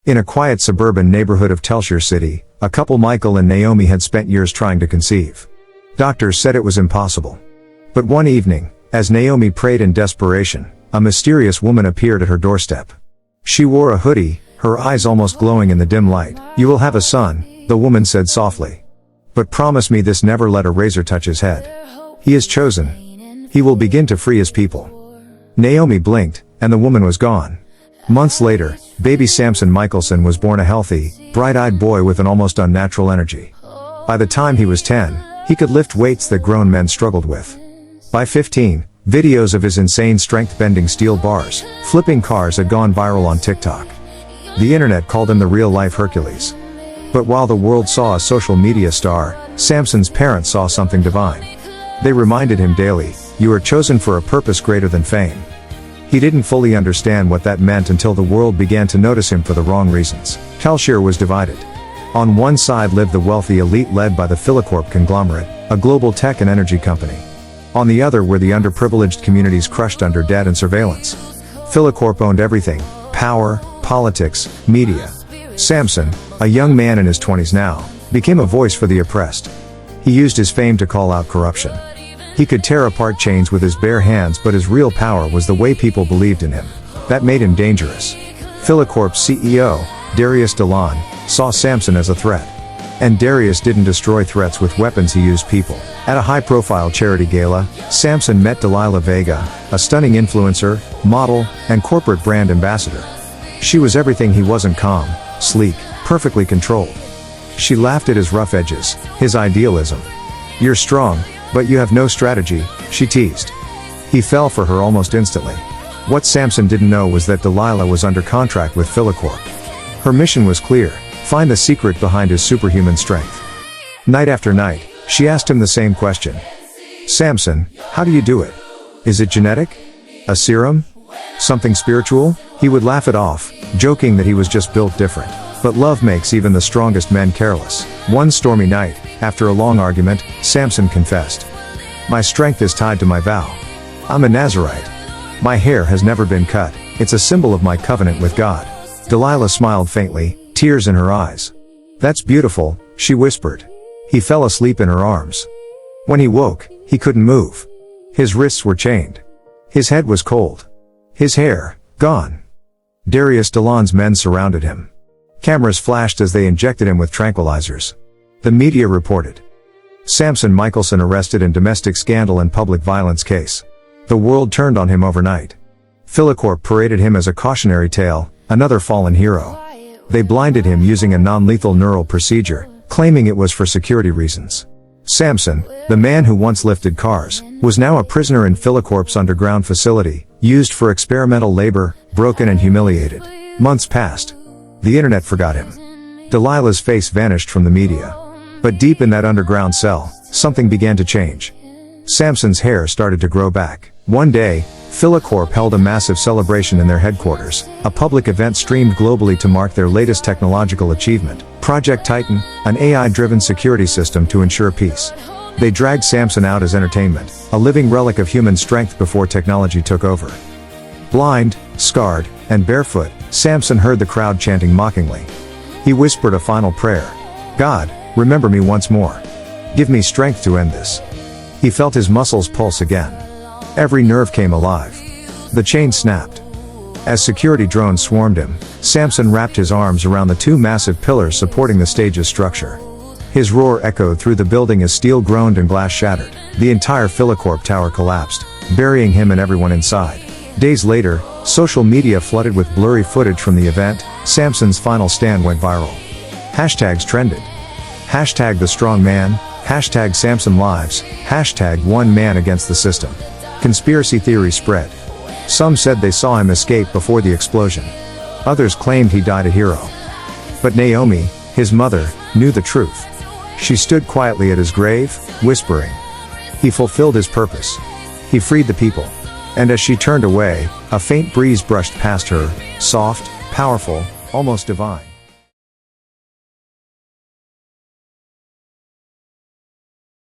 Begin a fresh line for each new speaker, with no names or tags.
In a quiet suburban neighborhood of Telshire City, a couple, Michael and Naomi, had spent years trying to conceive. Doctors said it was impossible. But one evening, as Naomi prayed in desperation, a mysterious woman appeared at her doorstep. She wore a hoodie, her eyes almost glowing in the dim light. "You will have a son," the woman said softly. "But promise me this: never let a razor touch his head. He is chosen. He will begin to free his people." Naomi blinked, and the woman was gone. Months later, baby Samson Michelson was born, a healthy, bright-eyed boy with an almost unnatural energy. By the time he was 10, he could lift weights that grown men struggled with. By 15, videos of his insane strength bending steel bars, flipping cars had gone viral on TikTok. The internet called him the real-life Hercules. But while the world saw a social media star, Samson's parents saw something divine. They reminded him daily, "You are chosen for a purpose greater than fame." He didn't fully understand what that meant until the world began to notice him for the wrong reasons. Telshire was divided. On one side lived the wealthy elite led by the Philocorp conglomerate, a global tech and energy company. On the other were the underprivileged communities crushed under debt and surveillance. Philocorp owned everything: power, politics, media. Samson, a young man in his 20s now, became a voice for the oppressed. He used his fame to call out corruption. He could tear apart chains with his bare hands, but his real power was the way people believed in him. That made him dangerous. Philocorp's CEO, Darius Delon, saw Samson as a threat. And Darius didn't destroy threats with weapons, he used people. At a high-profile charity gala, Samson met Delilah Vega, a stunning influencer, model, and corporate brand ambassador. She was everything he wasn't: calm, sleek, perfectly controlled. She laughed at his rough edges, his idealism. "You're strong, but you have no strategy," she teased. He fell for her almost instantly. What Samson didn't know was that Delilah was under contract with Philocorp. Her mission was clear: find the secret behind his superhuman strength. Night after night, she asked him the same question. "Samson, how do you do it? Is it genetic? A serum? Something spiritual?" He would laugh it off, joking that he was just built different. But love makes even the strongest men careless. One stormy night, after a long argument, Samson confessed, "My strength is tied to my vow. I'm a Nazirite. My hair has never been cut. It's a symbol of my covenant with God." Delilah smiled faintly, tears in her eyes. "That's beautiful," she whispered. He fell asleep in her arms. When he woke, he couldn't move. His wrists were chained. His head was cold. His hair, gone. Darius Delon's men surrounded him. Cameras flashed as they injected him with tranquilizers. The media reported. Samson Michelson arrested in domestic scandal and public violence case. The world turned on him overnight. Philocorp paraded him as a cautionary tale, another fallen hero. They blinded him using a non-lethal neural procedure, claiming it was for security reasons. Samson, the man who once lifted cars, was now a prisoner in Philocorp's underground facility, used for experimental labor, broken and humiliated. Months passed. The internet forgot him. Delilah's face vanished from the media. But deep in that underground cell, something began to change. Samson's hair started to grow back. One day, Philocorp held a massive celebration in their headquarters, a public event streamed globally to mark their latest technological achievement, Project Titan, an AI-driven security system to ensure peace. They dragged Samson out as entertainment, a living relic of human strength before technology took over. Blind, scarred, and barefoot, Samson heard the crowd chanting mockingly. He whispered a final prayer. "God, remember me once more. Give me strength to end this." He felt his muscles pulse again. Every nerve came alive. The chain snapped. As security drones swarmed him, Samson wrapped his arms around the two massive pillars supporting the stage's structure. His roar echoed through the building as steel groaned and glass shattered. The entire Philocorp tower collapsed, burying him and everyone inside. Days later, social media flooded with blurry footage from the event. Samson's final stand went viral. Hashtags trended. Hashtag the strong man, hashtag Samson lives, hashtag one man against the system. Conspiracy theories spread. Some said they saw him escape before the explosion. Others claimed he died a hero. But Naomi, his mother, knew the truth. She stood quietly at his grave, whispering, "He fulfilled his purpose. He freed the people." And as she turned away, a faint breeze brushed past her, soft, powerful, almost divine.